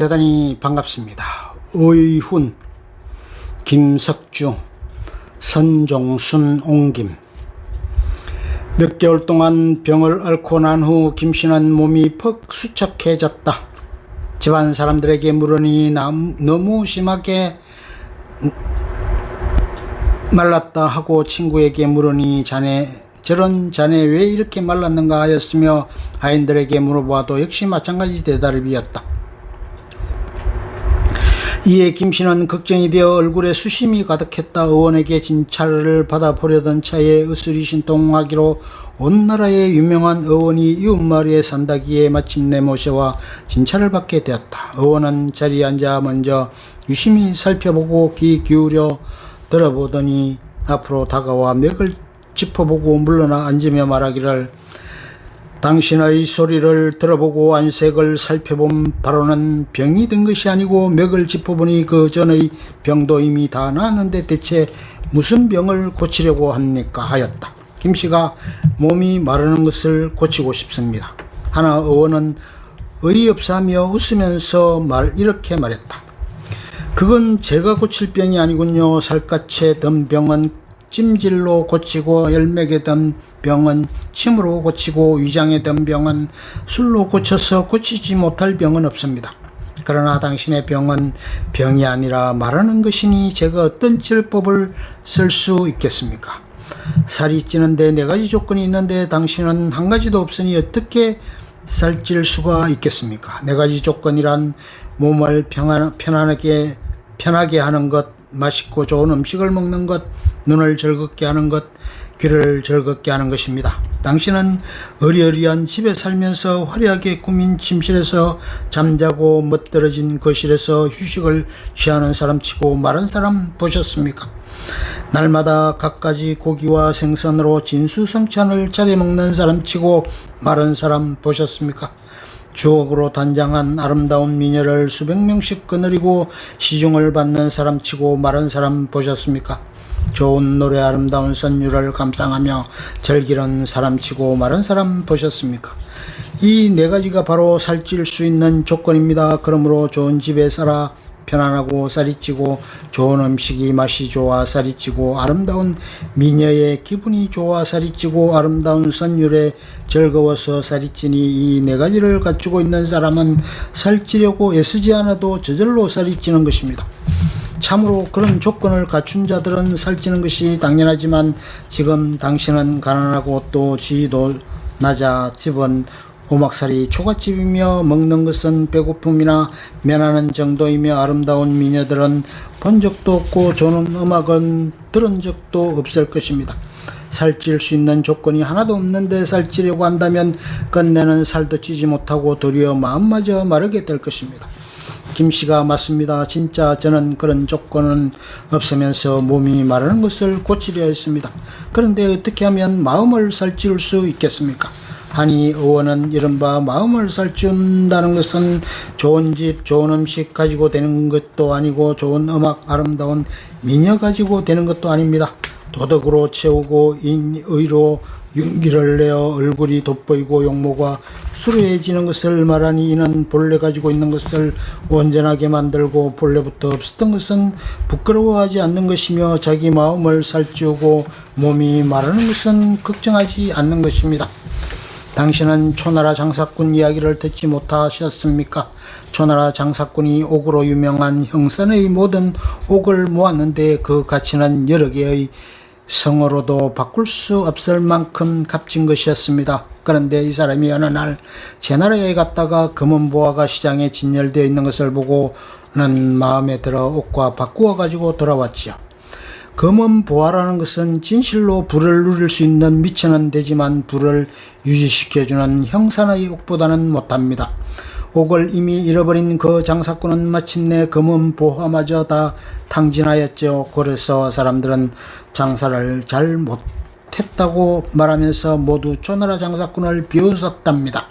대단히 반갑습니다. 의훈, 김석주, 선종순, 옹김. 몇 개월 동안 병을 앓고 난 후 김씨는 몸이 퍽 수척해졌다. 집안 사람들에게 물으니 너무 심하게 말랐다 하고 친구에게 물으니 자네 왜 이렇게 말랐는가 하였으며 아인들에게 물어봐도 역시 마찬가지 대답이었다. 이에 김씨는 걱정이 되어 얼굴에 수심이 가득했다. 의원에게 진찰을 받아보려던 차에 의술이 신통하기로 온 나라에 유명한 의원이 이웃마을에 산다기에 마침내 모셔와 진찰을 받게 되었다. 의원은 자리에 앉아 먼저 유심히 살펴보고 귀 기울여 들어보더니 앞으로 다가와 맥을 짚어보고 물러나 앉으며 말하기를, 당신의 소리를 들어보고 안색을 살펴본 바로는 병이 든 것이 아니고 맥을 짚어보니 그 전의 병도 이미 다 나았는데 대체 무슨 병을 고치려고 합니까 하였다. 김씨가 몸이 마르는 것을 고치고 싶습니다. 하나 의원은 어이없사하며 웃으면서 이렇게 말했다. 그건 제가 고칠 병이 아니군요. 살갗에 든 병은 찜질로 고치고 혈맥에 든 병은 침으로 고치고 위장에 든 병은 술로 고쳐서 고치지 못할 병은 없습니다. 그러나 당신의 병은 병이 아니라 마르는 것이니 제가 어떤 치료법을 쓸 수 있겠습니까? 살이 찌는데 4가지 조건이 있는데 당신은 한 가지도 없으니 어떻게 살찔 수가 있겠습니까? 4가지 조건이란 몸을 편하게 하는 것, 맛있고 좋은 음식을 먹는 것, 눈을 즐겁게 하는 것, 귀를 즐겁게 하는 것입니다. 당신은 어리어리한 집에 살면서 화려하게 꾸민 침실에서 잠자고 멋들어진 거실에서 휴식을 취하는 사람치고 마른 사람 보셨습니까? 날마다 갖가지 고기와 생선으로 진수성찬을 차려 먹는 사람치고 마른 사람 보셨습니까? 주옥으로 단장한 아름다운 미녀를 수백 명씩 거느리고 시중을 받는 사람치고 마른 사람 보셨습니까? 좋은 노래 아름다운 선율을 감상하며 즐기는 사람치고 마른 사람 보셨습니까? 이 4가지가 바로 살찔 수 있는 조건입니다. 그러므로 좋은 집에 살아 편안하고 살이 찌고, 좋은 음식이 맛이 좋아 살이 찌고, 아름다운 미녀의 기분이 좋아 살이 찌고, 아름다운 선율에 즐거워서 살이 찌니 이 4가지를 갖추고 있는 사람은 살찌려고 애쓰지 않아도 저절로 살이 찌는 것입니다. 참으로 그런 조건을 갖춘 자들은 살찌는 것이 당연하지만 지금 당신은 가난하고 또 지위도 낮아 집은 오막살이 초가집이며 먹는 것은 배고픔이나 면하는 정도이며 아름다운 미녀들은 본 적도 없고 좋은 음악은 들은 적도 없을 것입니다. 살찔 수 있는 조건이 하나도 없는데 살찌려고 한다면 끝내는 살도 찌지 못하고 도리어 마음마저 마르게 될 것입니다. 김씨가 맞습니다. 진짜 저는 그런 조건은 없으면서 몸이 마르는 것을 고치려 했습니다. 그런데 어떻게 하면 마음을 살찌울 수 있겠습니까? 하니 의원은 이른바 마음을 살찌운다는 것은 좋은 집, 좋은 음식 가지고 되는 것도 아니고 좋은 음악, 아름다운 미녀 가지고 되는 것도 아닙니다. 도덕으로 채우고 의로 윤기를 내어 얼굴이 돋보이고 용모가 수려해지는 것을 말하니 이는 본래 가지고 있는 것을 온전하게 만들고 본래부터 없었던 것은 부끄러워하지 않는 것이며 자기 마음을 살찌우고 몸이 마르는 것은 걱정하지 않는 것입니다. 당신은 초나라 장사꾼 이야기를 듣지 못하셨습니까? 초나라 장사꾼이 옥으로 유명한 형산의 모든 옥을 모았는데 그 가치는 여러 개의 성으로도 바꿀 수 없을 만큼 값진 것이었습니다. 그런데 이 사람이 어느 날 제 나라에 갔다가 금은 보화가 시장에 진열되어 있는 것을 보고는 마음에 들어 옥과 바꾸어 가지고 돌아왔지요. 금은 보화라는 것은 진실로 부를 누릴 수 있는 미천은 되지만 부를 유지시켜주는 형산의 옥보다는 못합니다. 옥을 이미 잃어버린 그 장사꾼은 마침내 금은 보화마저 다 탕진하였죠. 그래서 사람들은 장사를 잘 못했다고 말하면서 모두 초나라 장사꾼을 비웃었답니다.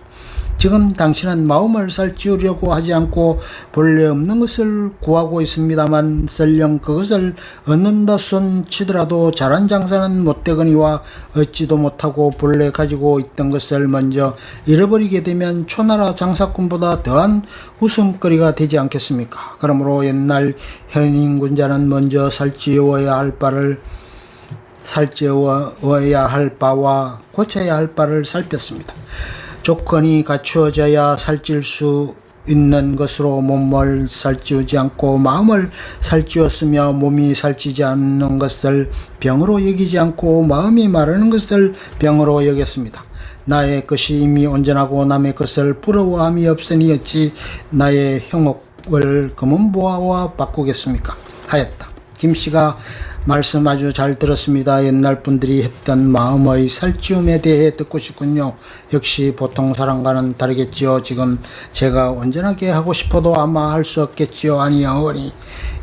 지금 당신은 마음을 살찌우려고 하지 않고 본래 없는 것을 구하고 있습니다만 설령 그것을 얻는다 손 치더라도 잘한 장사는 못되거니와 얻지도 못하고 본래 가지고 있던 것을 먼저 잃어버리게 되면 초나라 장사꾼보다 더한 웃음거리가 되지 않겠습니까? 그러므로 옛날 현인군자는 먼저 살찌워야 할 바와 고쳐야 할 바를 살폈습니다. 조건이 갖추어져야 살찔 수 있는 것으로 몸을 살찌우지 않고 마음을 살찌웠으며 몸이 살찌지 않는 것을 병으로 여기지 않고 마음이 마르는 것을 병으로 여겼습니다. 나의 것이 이미 온전하고 남의 것을 부러워함이 없으니 어찌 나의 형옥을 금은보화와 바꾸겠습니까? 하였다. 김씨가 말씀 아주 잘 들었습니다. 옛날 분들이 했던 마음의 살찌움에 대해 듣고 싶군요. 역시 보통 사람과는 다르겠지요. 지금 제가 온전하게 하고 싶어도 아마 할 수 없겠지요. 아니요, 어머니.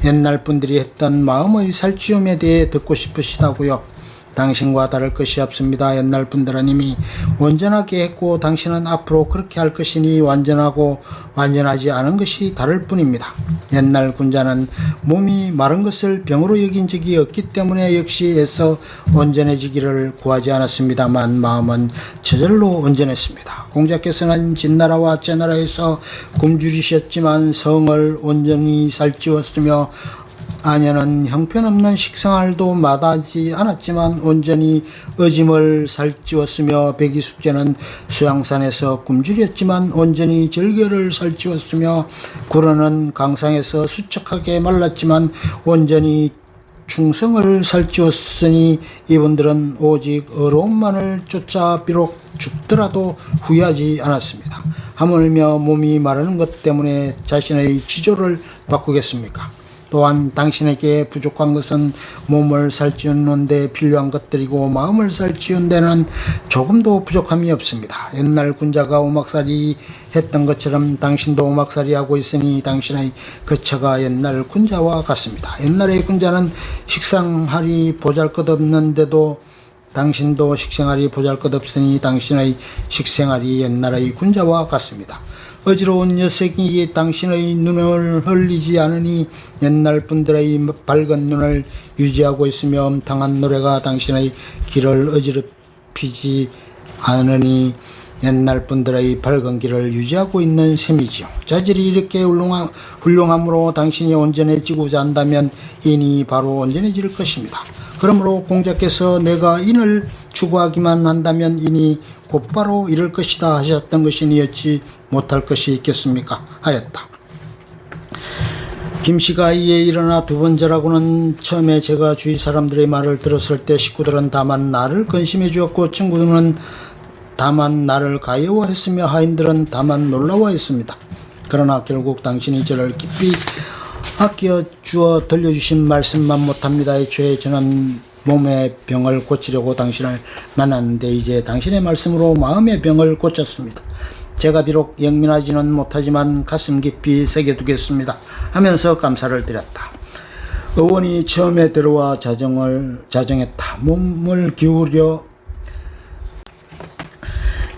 옛날 분들이 했던 마음의 살찌움에 대해 듣고 싶으시다고요. 당신과 다를 것이 없습니다. 옛날 분들은 이미 온전하게 했고 당신은 앞으로 그렇게 할 것이니 완전하고 완전하지 않은 것이 다를 뿐입니다. 옛날 군자는 몸이 마른 것을 병으로 여긴 적이 없기 때문에 역시 애써 온전해지기를 구하지 않았습니다만 마음은 저절로 온전했습니다. 공자께서는 진나라와 제나라에서 굶주리셨지만 성을 온전히 살찌웠으며 아녀는 형편없는 식생활도 마다하지 않았지만 온전히 어짐을 살찌웠으며 백이숙제는 수양산에서 굶주렸지만 온전히 절개를 살찌웠으며 구런은 강상에서 수척하게 말랐지만 온전히 충성을 살찌웠으니 이분들은 오직 어려움만을 쫓아 비록 죽더라도 후회하지 않았습니다. 하물며 몸이 마르는 것 때문에 자신의 지조를 바꾸겠습니까? 또한 당신에게 부족한 것은 몸을 살찌우는 데 필요한 것들이고 마음을 살찌우는 데는 조금도 부족함이 없습니다. 옛날 군자가 오막살이 했던 것처럼 당신도 오막살이 하고 있으니 당신의 거처가 옛날 군자와 같습니다. 옛날의 군자는 식상할이 보잘것없는데도 당신도 식생활이 보잘것없으니 당신의 식생활이 옛날의 군자와 같습니다. 어지러운 녀석이 당신의 눈을 흘리지 않으니 옛날 분들의 밝은 눈을 유지하고 있으며 음탕한 노래가 당신의 길을 어지럽히지 않으니 옛날 분들의 밝은 길을 유지하고 있는 셈이지요. 자질이 이렇게 훌륭함으로 당신이 온전해지고자 한다면 인이 바로 온전해질 것입니다. 그러므로 공자께서 내가 인을 추구하기만 한다면 인이 곧바로 이룰 것이다 하셨던 것이니 어찌 못할 것이 있겠습니까? 하였다. 김씨가 이에 일어나 두 번째라고는 처음에 제가 주위 사람들의 말을 들었을 때 식구들은 다만 나를 근심해 주었고 친구들은 다만 나를 가여워했으며 하인들은 다만 놀라워했습니다. 그러나 결국 당신이 저를 깊이 아껴주어 들려주신 말씀만 못합니다. 애초에 저는 몸의 병을 고치려고 당신을 만났는데 이제 당신의 말씀으로 마음의 병을 고쳤습니다. 제가 비록 영민하지는 못하지만 가슴 깊이 새겨두겠습니다 하면서 감사를 드렸다. 의원이 처음에 들어와 자정했다. 몸을 기울여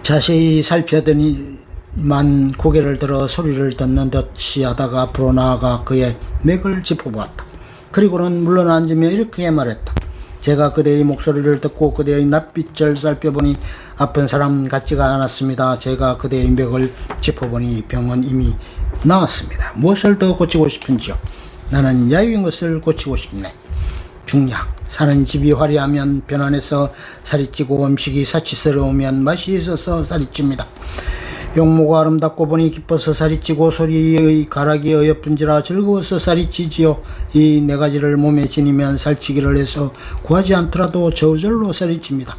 자세히 살펴더니만 고개를 들어 소리를 듣는 듯이 하다가 앞으로 나아가 그의 맥을 짚어보았다. 그리고는 물러앉으며 이렇게 말했다. 제가 그대의 목소리를 듣고 그대의 낯빛을 살펴보니 아픈 사람 같지가 않았습니다. 제가 그대의 맥을 짚어보니 병은 이미 나았습니다. 무엇을 더 고치고 싶은지요? 나는 야유인 것을 고치고 싶네. 중약, 사는 집이 화려하면 편안해서 살이 찌고 음식이 사치스러우면 맛이 있어서 살이 찝니다. 용모가 아름답고 보니 기뻐서 살이 찌고 소리의 가락이 어여쁜지라 즐거워서 살이 찌지요. 이 네 가지를 몸에 지니면 살찌기를 해서 구하지 않더라도 저절로 살이 찝니다.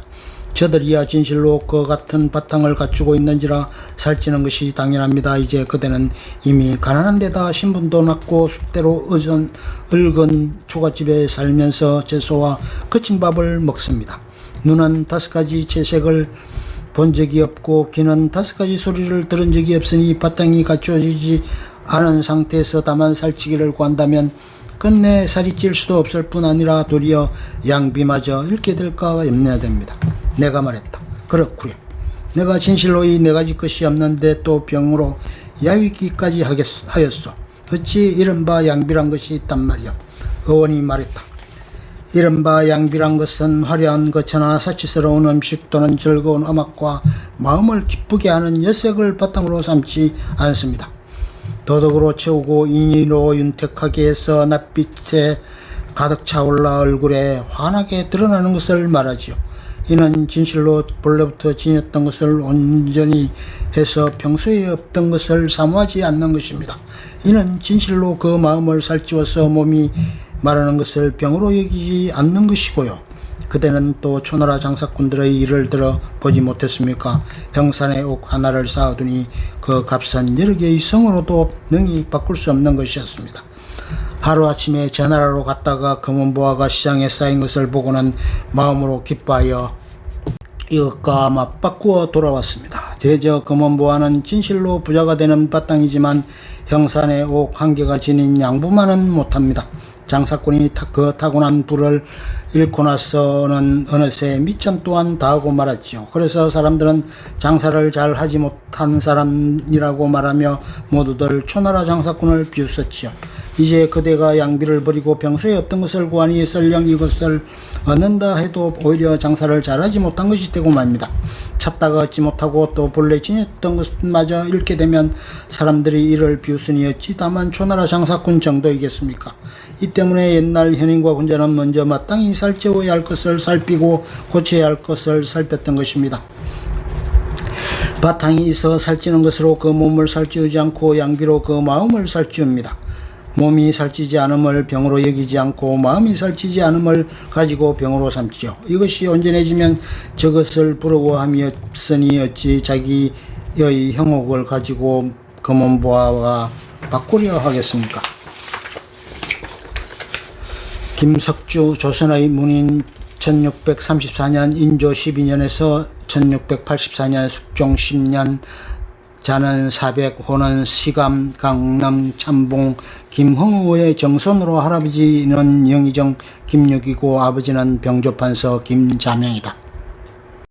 저들이야 진실로 그 같은 바탕을 갖추고 있는지라 살찌는 것이 당연합니다. 이제 그대는 이미 가난한 데다 신분도 낮고 숙대로 얽은 초가집에 살면서 채소와 거친 밥을 먹습니다. 눈은 5가지 채색을 본 적이 없고 귀는 5가지 소리를 들은 적이 없으니 바탕이 갖추어지지 않은 상태에서 다만 살찌기를 구한다면 끝내 살이 찔 수도 없을 뿐 아니라 도리어 양비마저 잃게 될까 염려됩니다. 내가 말했다. 그렇구려. 내가 진실로 이 네 가지 것이 없는데 또 병으로 야위기까지 하였소. 어찌 이른바 양비란 것이 있단 말이야. 의원이 말했다. 이른바 양비란 것은 화려한 거처나 사치스러운 음식 또는 즐거운 음악과 마음을 기쁘게 하는 여색을 바탕으로 삼지 않습니다. 도덕으로 채우고 인의로 윤택하게 해서 낯빛에 가득 차올라 얼굴에 환하게 드러나는 것을 말하지요. 이는 진실로 본래부터 지녔던 것을 온전히 해서 평소에 없던 것을 사모하지 않는 것입니다. 이는 진실로 그 마음을 살찌워서 몸이 말하는 것을 병으로 여기지 않는 것이고요. 그대는 또 초나라 장사꾼들의 일을 들어 보지 못했습니까? 형산의 옥 하나를 쌓아두니 그 값은 여러 개의 성으로도 능히 바꿀 수 없는 것이었습니다. 하루아침에 전나라로 갔다가 금은보화가 시장에 쌓인 것을 보고는 마음으로 기뻐하여 이것과 맞바꾸어 돌아왔습니다. 제저 금은보화는 진실로 부자가 되는 바탕이지만 형산의 옥 한 개가 지닌 양부만은 못합니다. 장사꾼이 그 타고난 불을 잃고 나서는 어느새 미천 또한 다하고 말았지요. 그래서 사람들은 장사를 잘 하지 못한 사람이라고 말하며 모두들 초나라 장사꾼을 비웃었지요. 이제 그대가 양비를 버리고 평소에 어떤 것을 구하니 설령 이것을 얻는다 해도 오히려 장사를 잘하지 못한 것이 되고 말입니다. 찾다가 얻지 못하고 또 본래 지녔던 것마저 잃게 되면 사람들이 이를 비웃으니 어찌 다만 초나라 장사꾼 정도이겠습니까? 이 때문에 옛날 현인과 군자는 먼저 마땅히 살찌워야 할 것을 살피고 고쳐야 할 것을 살폈던 것입니다. 바탕이 있어 살찌는 것으로 그 몸을 살찌우지 않고 양비로 그 마음을 살찌웁니다. 몸이 살찌지 않음을 병으로 여기지 않고 마음이 살찌지 않음을 가지고 병으로 삼지요. 이것이 온전해지면 저것을 부러워함이 없으니 어찌 자기의 형옥을 가지고 금은보화와 바꾸려 하겠습니까? 김석주 조선의 문인 1634년 인조 12년에서 1684년 숙종 10년 자는 400 호는 시감 강남 참봉 김흥우의 정손으로 할아버지는 영의정 김육이고 아버지는 병조판서 김자명이다.